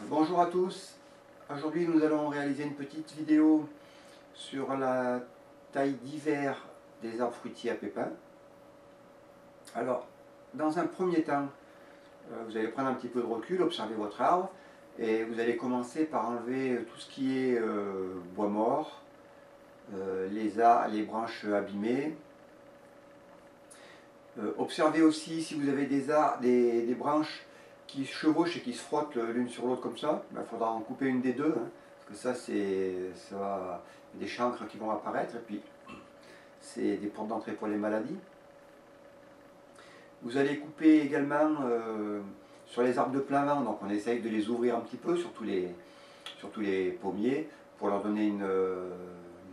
Bonjour à tous, aujourd'hui nous allons réaliser une petite vidéo sur la taille d'hiver des arbres fruitiers à pépins. Alors, dans un premier temps, vous allez prendre un petit peu de recul, observer votre arbre et vous allez commencer par enlever tout ce qui est bois mort, les branches abîmées. Observez aussi si vous avez des branches qui se chevauchent et qui se frottent l'une sur l'autre comme ça. Il faudra en couper une des deux, hein, parce que ça va des chancres qui vont apparaître et puis c'est des portes d'entrée pour les maladies. Vous allez couper également sur les arbres de plein vent, donc on essaye de les ouvrir un petit peu, surtout les pommiers, pour leur donner une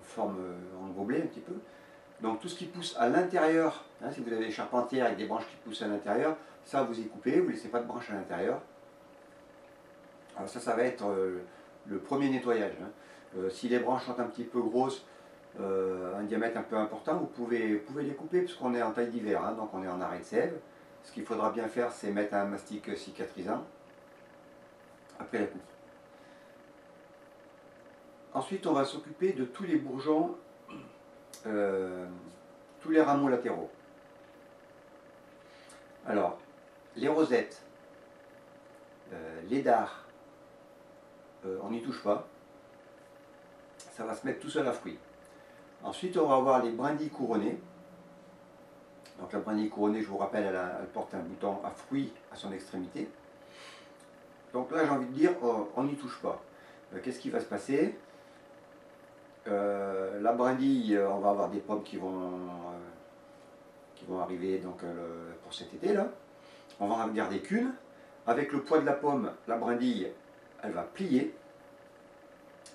forme engoblée un petit peu. Donc tout ce qui pousse à l'intérieur, hein, si vous avez des charpentières avec des branches qui poussent à l'intérieur, ça vous y coupez, vous ne laissez pas de branches à l'intérieur. Alors ça va être le premier nettoyage. Hein. Si les branches sont un petit peu grosses, un diamètre un peu important, vous pouvez les couper puisqu'on est en taille d'hiver, hein, donc on est en arrêt de sève. Ce qu'il faudra bien faire, c'est mettre un mastic cicatrisant après la coupe. Ensuite, on va s'occuper de tous les bourgeons, tous les rameaux latéraux. Alors, les rosettes, les dards, on n'y touche pas. Ça va se mettre tout seul à fruit. Ensuite, on va avoir les brindilles couronnées. Donc la brindille couronnée, je vous rappelle, elle porte un bouton à fruit à son extrémité. Donc là, j'ai envie de dire, on n'y touche pas. Qu'est-ce qui va se passer? La brindille, on va avoir des pommes qui vont arriver donc, pour cet été là. On va en garder qu'une. Avec le poids de la pomme, la brindille, elle va plier.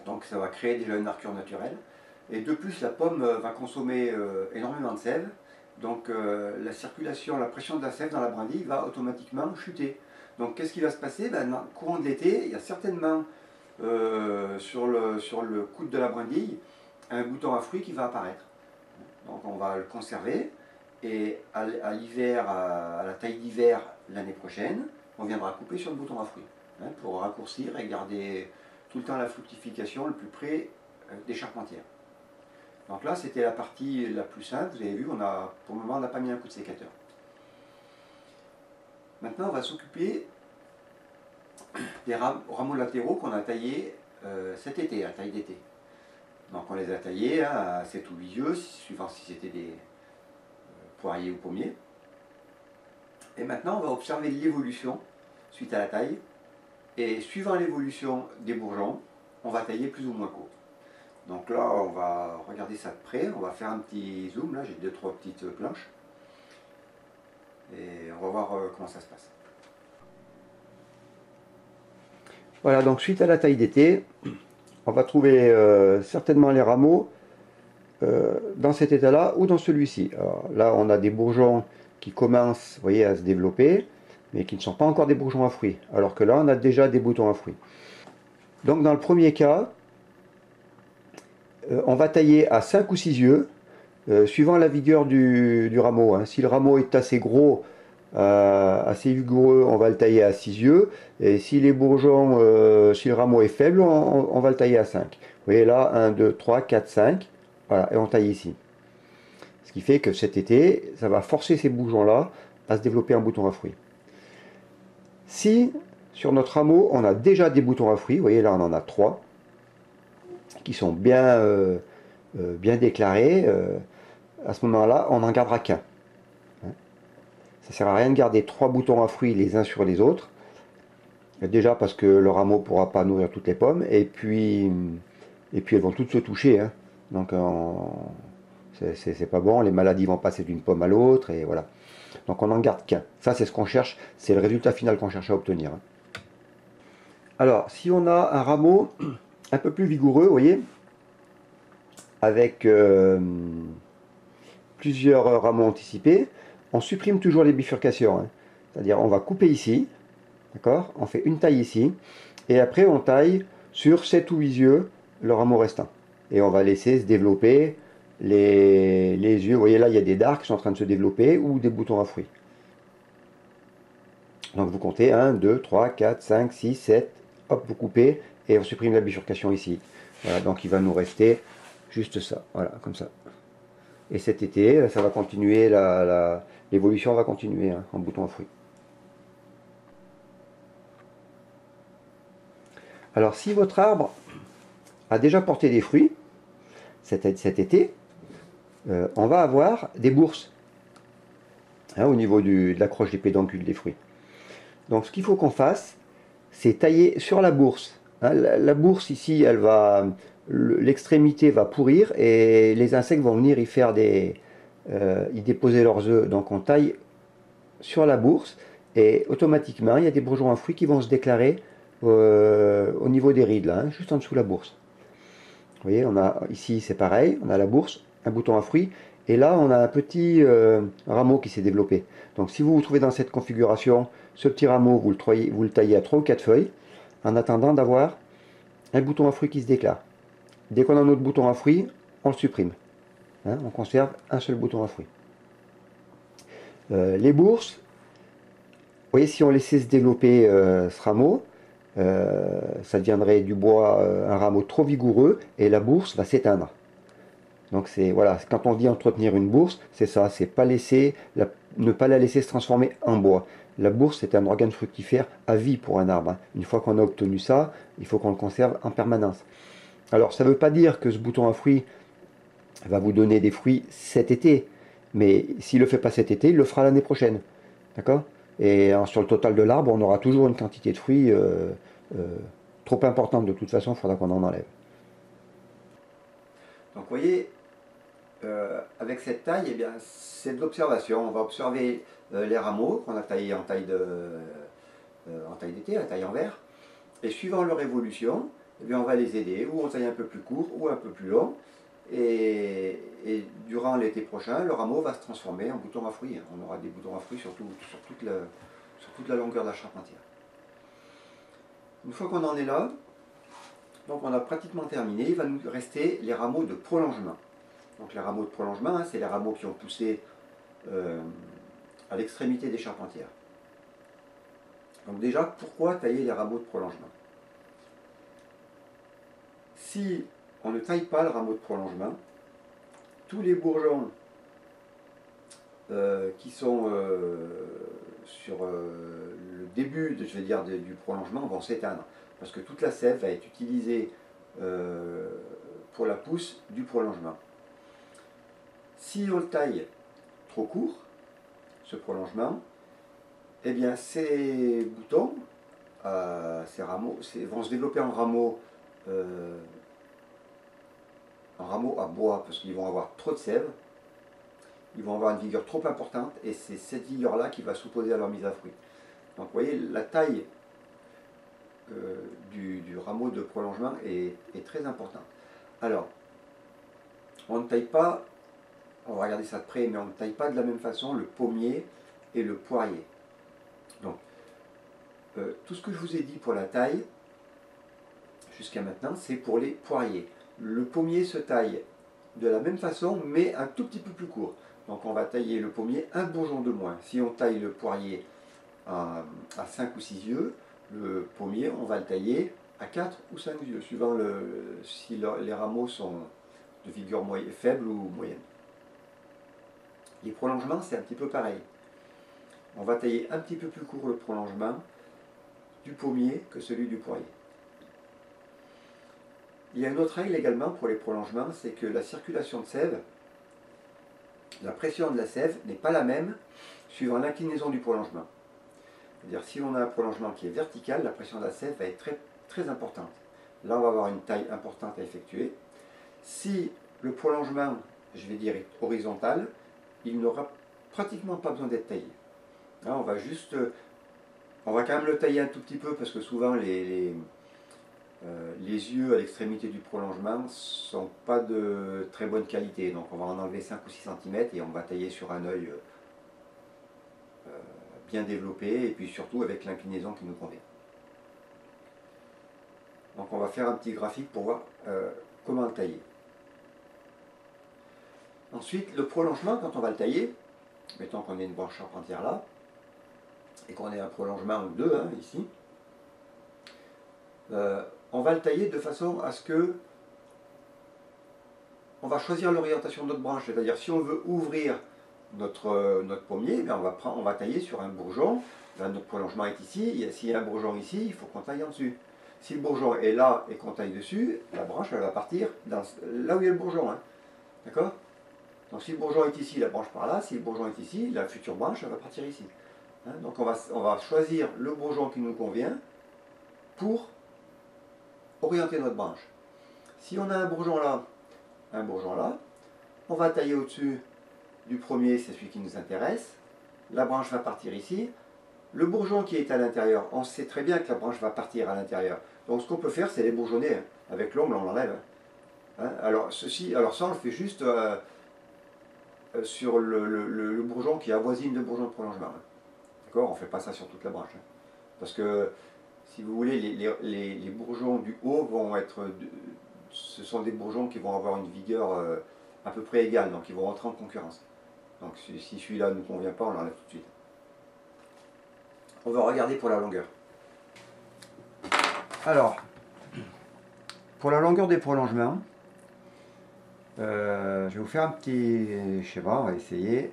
Donc ça va créer déjà une arcure naturelle. Et de plus, la pomme va consommer énormément de sève. Donc la circulation, la pression de la sève dans la brindille va automatiquement chuter. Donc qu'est-ce qui va se passer? Dans le courant de l'été, il y a certainement sur le coude de la brindille un bouton à fruits qui va apparaître. Donc on va le conserver et à l'hiver, à la taille d'hiver l'année prochaine, on viendra couper sur le bouton à fruits, hein, pour raccourcir et garder tout le temps la fructification le plus près des charpentières. Donc là, c'était la partie la plus simple. Vous avez vu, pour le moment, on n'a pas mis un coup de sécateur. Maintenant, on va s'occuper des rameaux latéraux qu'on a taillés cet été, à taille d'été. Donc on les a taillés hein, à 7 ou 8 yeux, suivant si c'était des poiriers ou pommiers. Et maintenant, on va observer l'évolution suite à la taille. Et suivant l'évolution des bourgeons, on va tailler plus ou moins court. Donc là, on va regarder ça de près, on va faire un petit zoom, là j'ai 2-3 petites planches. Et on va voir comment ça se passe. Voilà, donc suite à la taille d'été, on va trouver certainement les rameaux dans cet état-là ou dans celui-ci. Alors là, on a des bourgeons qui commencent, vous voyez, à se développer, mais qui ne sont pas encore des bourgeons à fruits. Alors que là, on a déjà des boutons à fruits. Donc dans le premier cas, on va tailler à 5 ou 6 yeux, suivant la vigueur du rameau. Hein. Si le rameau est assez gros, assez vigoureux, on va le tailler à 6 yeux. Et si les bourgeons, si le rameau est faible, on va le tailler à 5. Vous voyez là, 1, 2, 3, 4, 5. Voilà, et on taille ici. Ce qui fait que cet été, ça va forcer ces bourgeons-là à se développer un bouton à fruits. Si, sur notre rameau, on a déjà des boutons à fruits, vous voyez là, on en a 3, qui sont bien déclarés, à ce moment-là, on n'en gardera qu'un. Hein. Ça ne sert à rien de garder 3 boutons à fruits les uns sur les autres. Déjà parce que le rameau ne pourra pas nourrir toutes les pommes, et puis elles vont toutes se toucher. Hein. Donc c'est pas bon, les maladies vont passer d'une pomme à l'autre, et voilà. Donc on n'en garde qu'un. Ça c'est ce qu'on cherche, c'est le résultat final qu'on cherche à obtenir. Hein. Alors, si on a un rameau un peu plus vigoureux, vous voyez, avec plusieurs rameaux anticipés, on supprime toujours les bifurcations. Hein. C'est-à-dire on va couper ici, d'accord, on fait une taille ici, et après on taille sur 7 ou 8 yeux le rameau restant. Et on va laisser se développer les yeux. Vous voyez là, il y a des dards qui sont en train de se développer, ou des boutons à fruits. Donc vous comptez 1, 2, 3, 4, 5, 6, 7, hop, vous coupez et on supprime la bifurcation ici. Voilà, donc il va nous rester juste ça, voilà, comme ça. Et cet été, ça va continuer, l'évolution va continuer hein, en bouton à fruits. Alors si votre arbre a déjà porté des fruits cet été, on va avoir des bourses hein, au niveau de l'accroche des pédoncules des fruits. Donc ce qu'il faut qu'on fasse, c'est tailler sur la bourse. Hein, la bourse ici, l'extrémité va pourrir et les insectes vont venir y faire y déposer leurs œufs. Donc on taille sur la bourse et automatiquement il y a des bourgeons à fruits qui vont se déclarer au niveau des rides, là, hein, juste en dessous de la bourse. Vous voyez, ici c'est pareil, on a la bourse, un bouton à fruits, et là on a un petit rameau qui s'est développé. Donc si vous vous trouvez dans cette configuration, ce petit rameau, vous le taillez à 3 ou 4 feuilles, en attendant d'avoir un bouton à fruits qui se déclare. Dès qu'on a notre bouton à fruits, on le supprime. Hein, on conserve un seul bouton à fruits. Les bourses, vous voyez, si on laissait se développer ce rameau, ça deviendrait du bois, un rameau trop vigoureux, et la bourse va s'éteindre. Donc voilà, quand on dit entretenir une bourse, c'est ça, c'est ne pas la laisser se transformer en bois. La bourse, c'est un organe fructifère à vie pour un arbre. Hein. Une fois qu'on a obtenu ça, il faut qu'on le conserve en permanence. Alors, ça ne veut pas dire que ce bouton à fruits va vous donner des fruits cet été, mais s'il ne le fait pas cet été, il le fera l'année prochaine. D'accord? Et sur le total de l'arbre, on aura toujours une quantité de fruits trop importante. De toute façon, il faudra qu'on en enlève. Donc, vous voyez, avec cette taille, eh bien, c'est de l'observation. On va observer les rameaux qu'on a taillés en taille d'été, la taille en verre. Et suivant leur évolution, eh bien, on va les aider, ou on taille un peu plus court, ou un peu plus long. Et durant l'été prochain, le rameau va se transformer en bouton à fruits. On aura des boutons à fruits sur toute la longueur de la charpentière. Une fois qu'on en est là, donc on a pratiquement terminé, il va nous rester les rameaux de prolongement. Donc les rameaux de prolongement, hein, c'est les rameaux qui ont poussé à l'extrémité des charpentières. Donc déjà, pourquoi tailler les rameaux de prolongement? Si on ne taille pas le rameau de prolongement, tous les bourgeons qui sont sur le début, je vais dire, du prolongement vont s'éteindre. Parce que toute la sève va être utilisée pour la pousse du prolongement. Si on le taille trop court, ce prolongement, eh bien ces boutons, ces rameaux, vont se développer en rameaux à bois, parce qu'ils vont avoir trop de sève, ils vont avoir une vigueur trop importante, et c'est cette vigueur-là qui va s'opposer à leur mise à fruit. Donc vous voyez, la taille du rameau de prolongement est très importante. Alors, on ne taille pas, on va regarder ça de près, mais on ne taille pas de la même façon le pommier et le poirier. Donc, tout ce que je vous ai dit pour la taille, jusqu'à maintenant, c'est pour les poiriers. Le pommier se taille de la même façon, mais un tout petit peu plus court. Donc on va tailler le pommier un bourgeon de moins. Si on taille le poirier à 5 ou 6 yeux, le pommier, on va le tailler à 4 ou 5 yeux, suivant si les rameaux sont de vigueur faible ou moyenne. Les prolongements, c'est un petit peu pareil. On va tailler un petit peu plus court le prolongement du pommier que celui du poirier. Il y a une autre règle également pour les prolongements, c'est que la circulation de sève, la pression de la sève n'est pas la même suivant l'inclinaison du prolongement. C'est-à-dire si on a un prolongement qui est vertical, la pression de la sève va être très, très importante. Là, on va avoir une taille importante à effectuer. Si le prolongement, je vais dire, est horizontal, il n'aura pratiquement pas besoin d'être taillé. Là, on va quand même le tailler un tout petit peu parce que souvent les yeux à l'extrémité du prolongement ne sont pas de très bonne qualité. Donc on va en enlever 5 ou 6 cm et on va tailler sur un œil bien développé et puis surtout avec l'inclinaison qui nous convient. Donc on va faire un petit graphique pour voir comment le tailler. Ensuite, le prolongement, quand on va le tailler, mettons qu'on ait une branche charpentière là, et qu'on ait un prolongement ou deux, hein, ici, on va le tailler de façon à ce que on va choisir l'orientation de notre branche. C'est-à-dire si on veut ouvrir notre pommier, eh on va tailler sur un bourgeon. Là, notre prolongement est ici. S'il y a un bourgeon ici, il faut qu'on taille en dessus. Si le bourgeon est là et qu'on taille dessus, la branche elle va partir là où il y a le bourgeon. Hein. D'accord? Donc si le bourgeon est ici, la branche part là. Si le bourgeon est ici, la future branche elle va partir ici. Hein. Donc on va choisir le bourgeon qui nous convient pour orienter notre branche. Si on a un bourgeon là, on va tailler au-dessus du premier, c'est celui qui nous intéresse. La branche va partir ici. Le bourgeon qui est à l'intérieur, on sait très bien que la branche va partir à l'intérieur. Donc ce qu'on peut faire, c'est les bourgeonner. Hein. Avec l'ombre, on l'enlève. Hein. Alors ça, on le fait juste sur le bourgeon qui avoisine le bourgeon de prolongement. Hein. D'accord? On ne fait pas ça sur toute la branche. Hein. Parce que, si vous voulez, les bourgeons du haut vont être... ce sont des bourgeons qui vont avoir une vigueur à peu près égale, donc ils vont rentrer en concurrence. Donc si celui-là ne nous convient pas, on l'enlève tout de suite. On va regarder pour la longueur. Alors, pour la longueur des prolongements, je vais vous faire un petit schéma, on va essayer.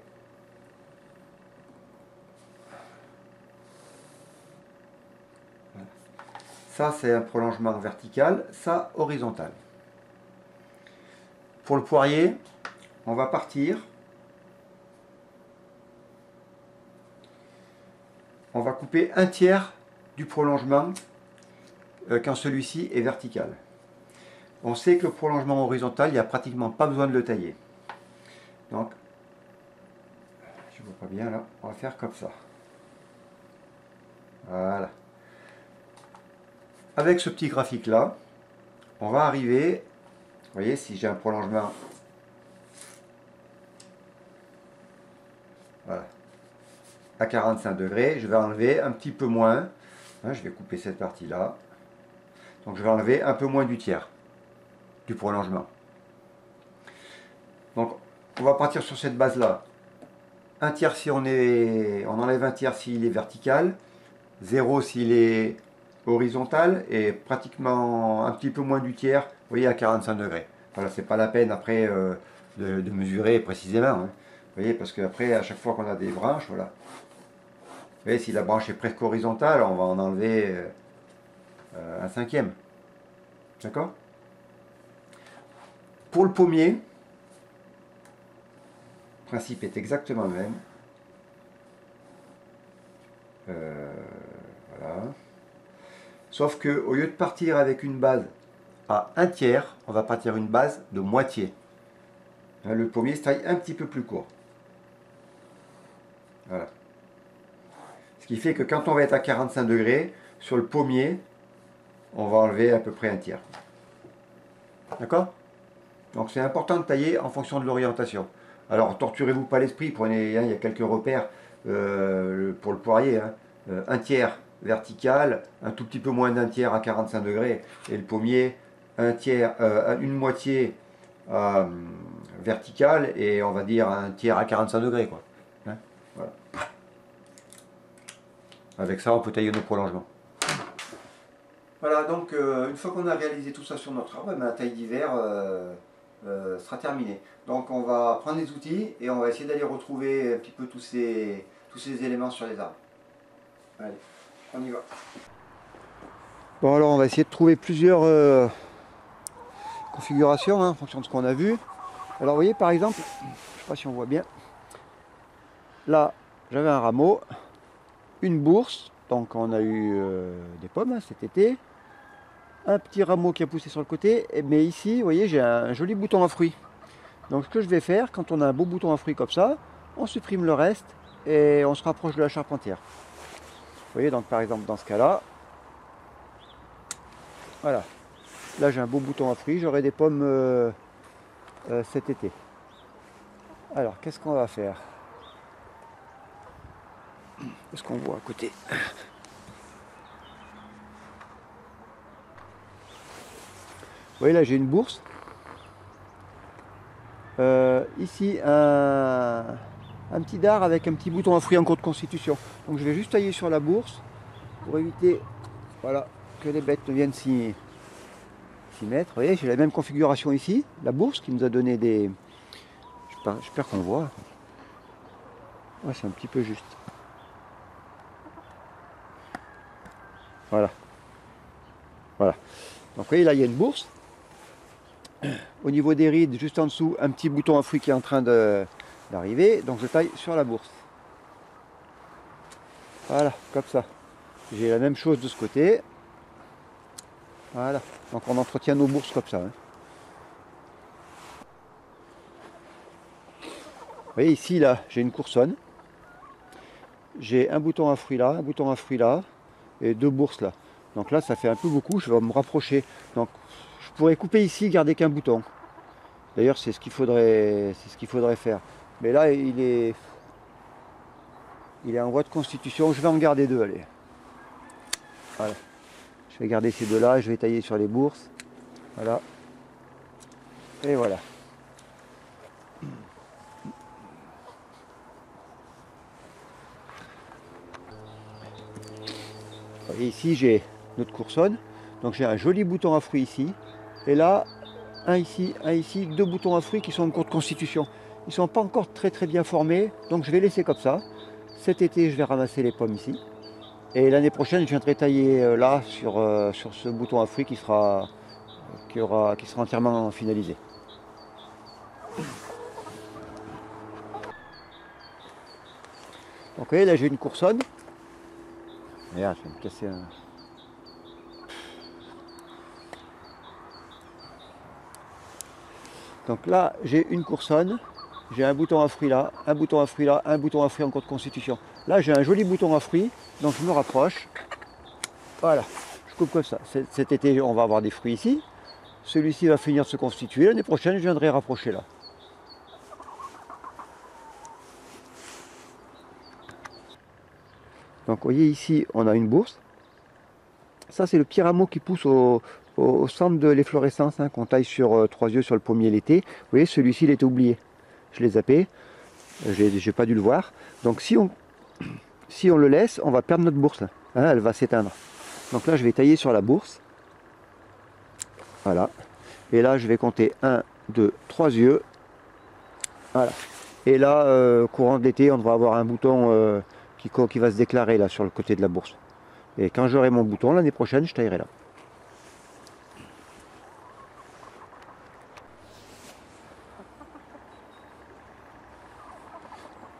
Ça, c'est un prolongement vertical, ça horizontal. Pour le poirier, on va partir. On va couper un tiers du prolongement quand celui-ci est vertical. On sait que le prolongement horizontal, il n'y a pratiquement pas besoin de le tailler. Donc, je ne vois pas bien là, on va faire comme ça. Voilà. Avec ce petit graphique là, on va arriver, vous voyez, si j'ai un prolongement, voilà, à 45 degrés, je vais enlever un petit peu moins, hein, je vais couper cette partie là, donc je vais enlever un peu moins du tiers du prolongement. Donc on va partir sur cette base là, un tiers si on enlève un tiers s'il est vertical, 0 s'il est horizontal et pratiquement un petit peu moins du tiers, vous voyez, à 45 degrés. Voilà, c'est pas la peine après de mesurer précisément. Hein. Vous voyez, parce qu'après, à chaque fois qu'on a des branches, voilà. Vous voyez, si la branche est presque horizontale, on va en enlever un cinquième. D'accord? Pour le pommier, le principe est exactement le même. Voilà. Sauf que au lieu de partir avec une base à un tiers, on va partir une base de moitié. Le pommier se taille un petit peu plus court. Voilà. Ce qui fait que quand on va être à 45 degrés, sur le pommier, on va enlever à peu près un tiers. D'accord? Donc c'est important de tailler en fonction de l'orientation. Alors torturez-vous pas l'esprit, prenez, hein, il y a quelques repères pour le poirier. Hein. Un tiers vertical, un tout petit peu moins d'un tiers à 45 degrés, et le pommier, un tiers, une moitié verticale, et on va dire un tiers à 45 degrés. Quoi. Hein, voilà. Avec ça, on peut tailler nos prolongements. Voilà, donc une fois qu'on a réalisé tout ça sur notre arbre, la taille d'hiver sera terminée. Donc on va prendre les outils et on va essayer d'aller retrouver un petit peu tous ces éléments sur les arbres. Allez, on y va. Bon, alors on va essayer de trouver plusieurs configurations hein, en fonction de ce qu'on a vu. Alors vous voyez par exemple, je ne sais pas si on voit bien, là j'avais un rameau, une bourse, donc on a eu des pommes hein, cet été, un petit rameau qui a poussé sur le côté, mais ici vous voyez j'ai un joli bouton à fruits. Donc ce que je vais faire, quand on a un beau bouton à fruits comme ça, on supprime le reste et on se rapproche de la charpentière. Vous voyez, donc par exemple dans ce cas-là, voilà, là j'ai un beau bouton à fruits, j'aurai des pommes cet été. Alors qu'est-ce qu'on va faire? Qu'est-ce qu'on voit à côté? Vous voyez là j'ai une bourse. Ici un petit dard avec un petit bouton à fruits en cours de constitution. Donc je vais juste tailler sur la bourse pour éviter, voilà, que les bêtes ne viennent s'y mettre. Vous voyez, j'ai la même configuration ici, la bourse qui nous a donné des... J'espère qu'on voit. Ouais, c'est un petit peu juste. Voilà. Voilà. Donc vous voyez, là il y a une bourse. Au niveau des rides, juste en dessous, un petit bouton à fruits qui est en train d'arriver. Donc je taille sur la bourse. Voilà, comme ça. J'ai la même chose de ce côté. Voilà. Donc on entretient nos bourses comme ça. Hein. Vous voyez ici, là, j'ai une coursonne. J'ai un bouton à fruits là, un bouton à fruits là, et deux bourses là. Donc là, ça fait un peu beaucoup, je vais me rapprocher. Donc je pourrais couper ici, garder qu'un bouton. D'ailleurs, c'est ce qu'il faudrait faire. Mais là, il est en voie de constitution. Je vais en garder deux, allez. Voilà. Je vais garder ces deux-là, je vais tailler sur les bourses. Voilà. Et voilà. Vous voyez ici, j'ai notre coursonne. Donc j'ai un joli bouton à fruits ici. Et là, un ici, deux boutons à fruits qui sont en cours de constitution. Ils ne sont pas encore très bien formés, donc je vais laisser comme ça. Cet été, je vais ramasser les pommes ici. Et l'année prochaine, je viendrai tailler là, sur ce bouton à fruits qui sera entièrement finalisé. Donc vous voyez, là j'ai une coursonne. Regarde, je vais me casser un... Donc là, j'ai une coursonne, j'ai un bouton à fruits là, un bouton à fruits là, un bouton à fruits en cours de constitution. Là, j'ai un joli bouton à fruits, donc je me rapproche. Voilà, je coupe comme ça. Cet été, on va avoir des fruits ici. Celui-ci va finir de se constituer. L'année prochaine, je viendrai rapprocher là. Donc, vous voyez ici, on a une bourse. Ça, c'est le petit rameau qui pousse au centre de l'efflorescence, hein, qu'on taille sur 3 yeux sur le pommier l'été. Vous voyez, celui-ci, il était oublié. Je l'ai zappé. J'ai pas dû le voir. Donc, si on le laisse, on va perdre notre bourse. Là. Hein, elle va s'éteindre. Donc là, je vais tailler sur la bourse. Voilà. Et là, je vais compter 1, 2, 3 yeux. Voilà. Et là, courant de l'été, on devra avoir un bouton qui va se déclarer là sur le côté de la bourse. Et quand j'aurai mon bouton, l'année prochaine, je taillerai là.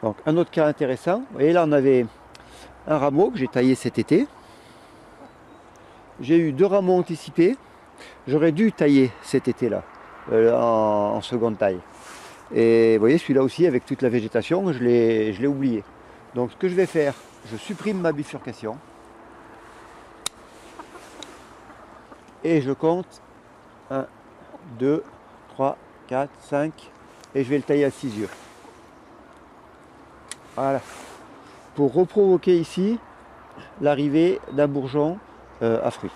Donc, un autre cas intéressant. Vous voyez, là, on avait un rameau que j'ai taillé cet été. J'ai eu 2 rameaux anticipés. J'aurais dû tailler cet été-là, en seconde taille. Et vous voyez, celui-là aussi, avec toute la végétation, je l'ai oublié. Donc, ce que je vais faire, je supprime ma bifurcation. Et je compte 1, 2, 3, 4, 5. Et je vais le tailler à 6 yeux. Voilà. Pour reprovoquer ici l'arrivée d'un bourgeon à fruits.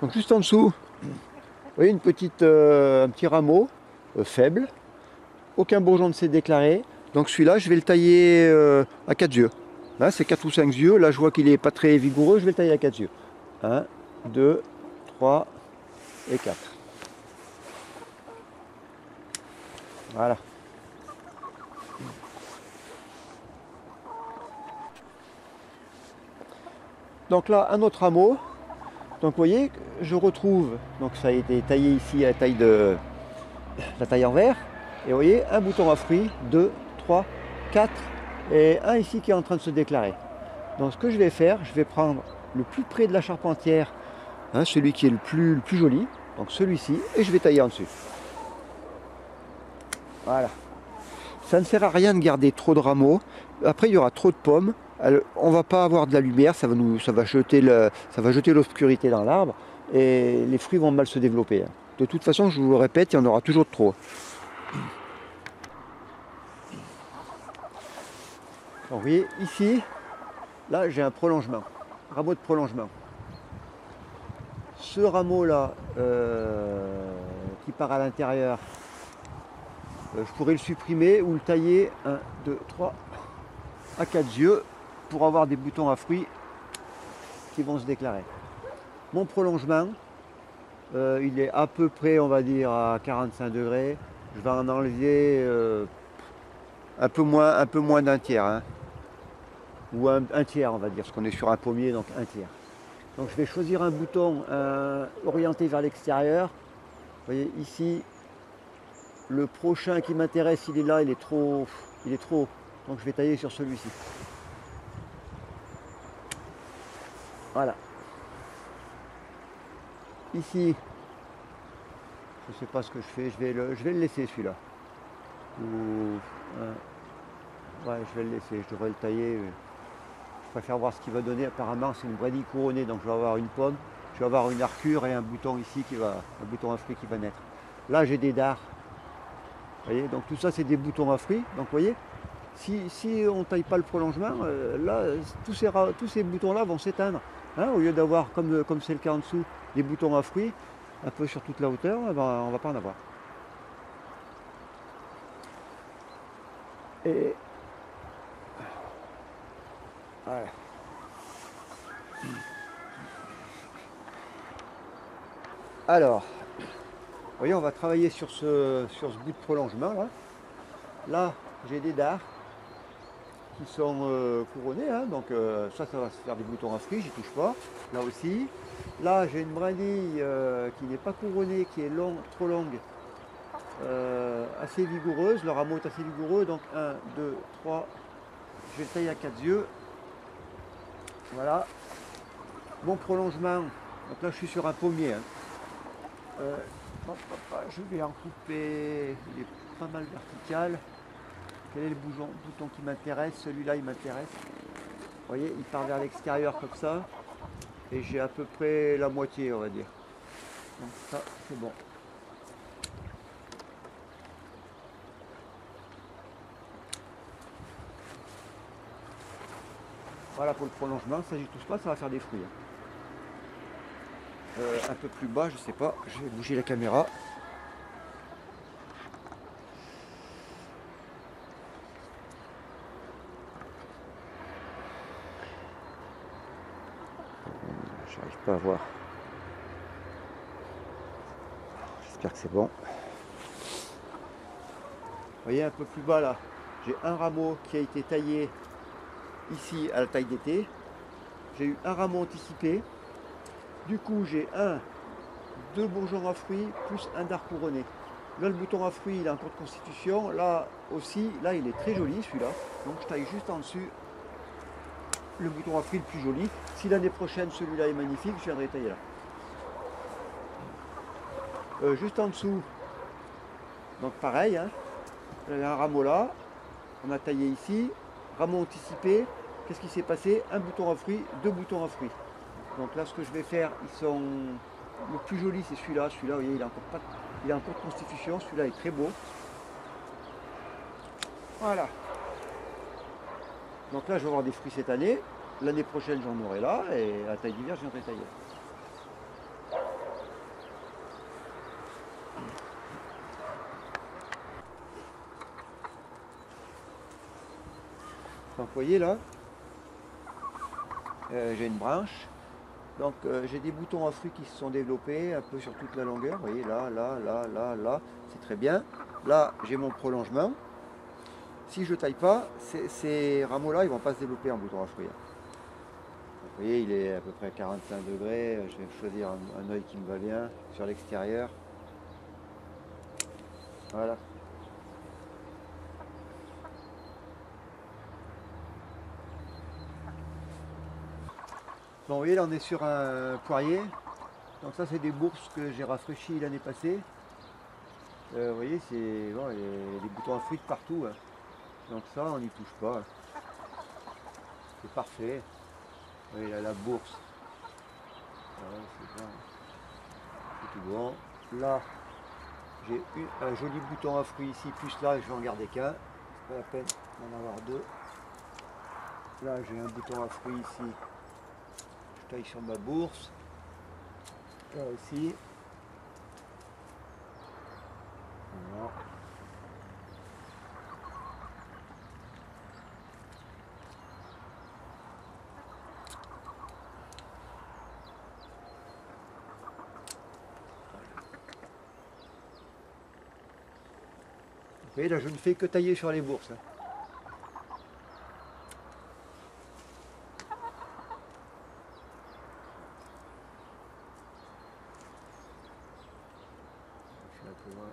Donc juste en dessous, vous voyez un petit rameau faible. Aucun bourgeon ne s'est déclaré. Donc celui-là, je vais le tailler à 4 yeux. Là, c'est 4 ou 5 yeux. Là, je vois qu'il n'est pas très vigoureux. Je vais le tailler à 4 yeux. 1, 2, 3 et 4. Voilà. Donc là, un autre rameau. Donc vous voyez, je retrouve, donc ça a été taillé ici à la taille en vert. Et vous voyez, un bouton à fruits, 2, 3, 4 et un ici qui est en train de se déclarer. Donc ce que je vais faire, je vais prendre le plus près de la charpentière, hein, celui qui est le plus joli, donc celui-ci, et je vais tailler en dessus. Voilà. Ça ne sert à rien de garder trop de rameaux. Après, il y aura trop de pommes. On va pas avoir de la lumière, ça va jeter l'obscurité dans l'arbre et les fruits vont mal se développer. De toute façon, je vous le répète, il y en aura toujours trop. Donc, vous voyez, ici, là, j'ai un prolongement, rameau de prolongement. Ce rameau-là, qui part à l'intérieur, je pourrais le supprimer ou le tailler 1, 2, 3 à 4 yeux pour avoir des boutons à fruits qui vont se déclarer. Mon prolongement, il est à peu près, on va dire, à 45 degrés. Je vais en enlever un peu moins d'un tiers, hein. Ou un tiers, on va dire, parce qu'on est sur un pommier, donc un tiers. Donc je vais choisir un bouton orienté vers l'extérieur. Vous voyez ici, le prochain qui m'intéresse, il est là, il est trop haut. Donc je vais tailler sur celui-ci. Voilà. Ici, je ne sais pas ce que je fais, je vais le laisser celui-là. Ouais, je vais le laisser, je devrais le tailler. Je préfère voir ce qu'il va donner. Apparemment, c'est une brindille couronnée, donc je vais avoir une pomme, je vais avoir une archure et un bouton ici un bouton à fruit qui va naître. Là, j'ai des dards. Vous voyez, donc tout ça, c'est des boutons à fruits. Donc, vous voyez, si on ne taille pas le prolongement, là, tous ces boutons-là vont s'éteindre. Hein, au lieu d'avoir, comme c'est le cas en dessous, des boutons à fruits, un peu sur toute la hauteur, eh ben, on ne va pas en avoir. Et voilà. Alors, vous voyez, on va travailler sur ce bout de prolongement là. Là, j'ai des dards qui sont couronnés, hein, donc ça va se faire des boutons à fruits, j'y touche pas. Là aussi. Là, j'ai une brindille qui n'est pas couronnée, qui est trop longue, assez vigoureuse. Le rameau est assez vigoureux, donc 1, 2, 3. Je vais le tailler à 4 yeux. Voilà. Mon prolongement, donc là je suis sur un pommier. Hein. Je vais en couper, il est pas mal vertical. Quel est le bouton qui m'intéresse? Celui-là il m'intéresse. Vous voyez, il part vers l'extérieur comme ça. Et j'ai à peu près la moitié, on va dire. Donc ça, c'est bon. Voilà pour le prolongement, ça j'y touche pas, ça va faire des fruits. Un peu plus bas, je sais pas, je vais bouger la caméra. J'arrive pas à voir. J'espère que c'est bon. Vous voyez un peu plus bas là, j'ai un rameau qui a été taillé ici à la taille d'été. J'ai eu un rameau anticipé. Du coup j'ai deux bourgeons à fruits plus un dard couronné. Là le bouton à fruits il est en cours de constitution. Là aussi, là il est très joli celui-là. Donc je taille juste en dessus le bouton à fruits le plus joli. Si l'année prochaine celui-là est magnifique, je viendrai tailler là. Juste en dessous, donc pareil, hein, il y a un rameau là, on a taillé ici, rameau anticipé. Qu'est-ce qui s'est passé? Un bouton à fruits, deux boutons à fruits. Donc là ce que je vais faire, le plus joli c'est celui-là, vous voyez, il est en cours de constitution, celui-là est très beau. Voilà. Donc là je vais avoir des fruits cette année, l'année prochaine j'en aurai là, et à taille d'hiver je viendrai tailler. Donc vous voyez là, j'ai une branche, donc j'ai des boutons à fruits qui se sont développés un peu sur toute la longueur, vous voyez là, là, c'est très bien. Là j'ai mon prolongement. Si je ne taille pas, ces rameaux-là, ils ne vont pas se développer en bouton à fruits. Vous voyez, il est à peu près à 45 degrés. Je vais choisir un œil qui me va bien sur l'extérieur. Voilà. Bon, vous voyez, là, on est sur un poirier. Donc ça, c'est des bourses que j'ai rafraîchies l'année passée. Vous voyez, c'est bon, les boutons à fruits partout. Hein. Donc ça, on n'y touche pas. C'est parfait. Vous voyez, là, la bourse. Voilà, c'est bon. C'est tout bon. Là, j'ai un joli bouton à fruits ici, plus là, je vais en garder qu'un. C'est pas la peine d'en avoir deux. Là, j'ai un bouton à fruits ici. Je taille sur ma bourse. Là aussi. Voilà. voyez là, je ne fais que tailler sur les bourses. Hein. Je suis un peu loin.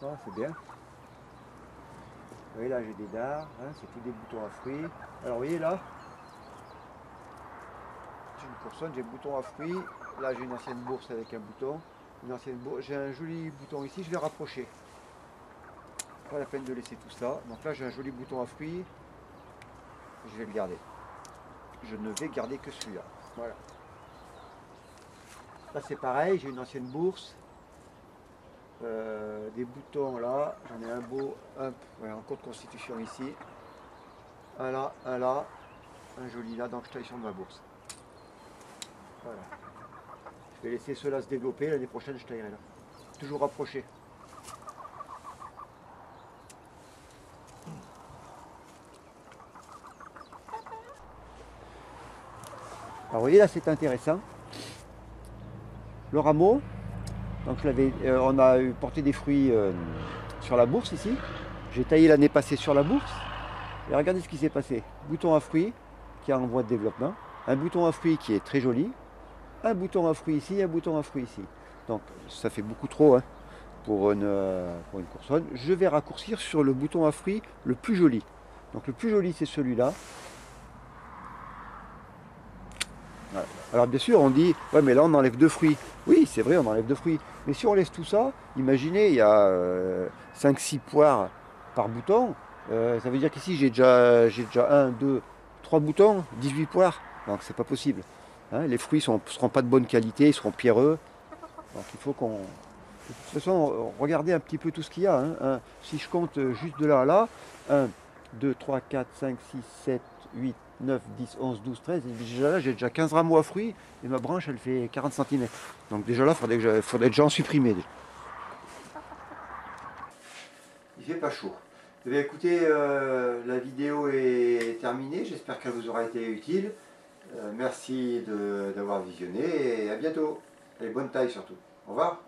Ah, c'est bien. Vous voyez là, j'ai des dards, hein, c'est tous des boutons à fruits. Alors, vous voyez là, j'ai une coursonne, j'ai bouton à fruits. Là, j'ai une ancienne bourse avec un bouton. Une ancienne bourse. J'ai un joli bouton ici, je vais rapprocher. Pas la peine de laisser tout ça. Donc là, j'ai un joli bouton à fruits. Je vais le garder. Je ne vais garder que celui-là. Voilà. Là, c'est pareil, j'ai une ancienne bourse. Des boutons là, j'en ai un beau, ouais, en cours de constitution ici, un là, un joli là, donc je taille sur ma bourse. Voilà. Je vais laisser ceux-là se développer, l'année prochaine je taillerai là. Toujours rapproché. Alors vous voyez là c'est intéressant. Le rameau, donc on a porté des fruits sur la bourse ici. J'ai taillé l'année passée sur la bourse. Et regardez ce qui s'est passé. Bouton à fruits qui est en voie de développement. Un bouton à fruits qui est très joli. Un bouton à fruits ici, un bouton à fruits ici. Donc ça fait beaucoup trop hein, pour une coursonne. Je vais raccourcir sur le bouton à fruits le plus joli. Donc le plus joli c'est celui-là. Voilà. Alors bien sûr on dit, ouais mais là on enlève 2 fruits. Oui c'est vrai on enlève 2 fruits. Mais si on laisse tout ça, imaginez il y a 5-6 poires par bouton. Ça veut dire qu'ici j'ai déjà 1, 2, 3 boutons, 18 poires. Donc c'est pas possible. Hein, les fruits ne seront pas de bonne qualité, ils seront pierreux. Donc il faut qu'on... De toute façon, regardez un petit peu tout ce qu'il y a. Hein. Si je compte juste de là à là, 1, 2, 3, 4, 5, 6, 7, 8, 9, 10, 11, 12, 13. Et déjà là, j'ai déjà 15 rameaux à fruits et ma branche, elle fait 40 cm. Donc déjà là, il faudrait déjà en supprimer. Il fait pas chaud. Eh bien, écoutez, la vidéo est terminée. J'espère qu'elle vous aura été utile. Merci d'avoir visionné et à bientôt. Et bonne taille surtout. Au revoir.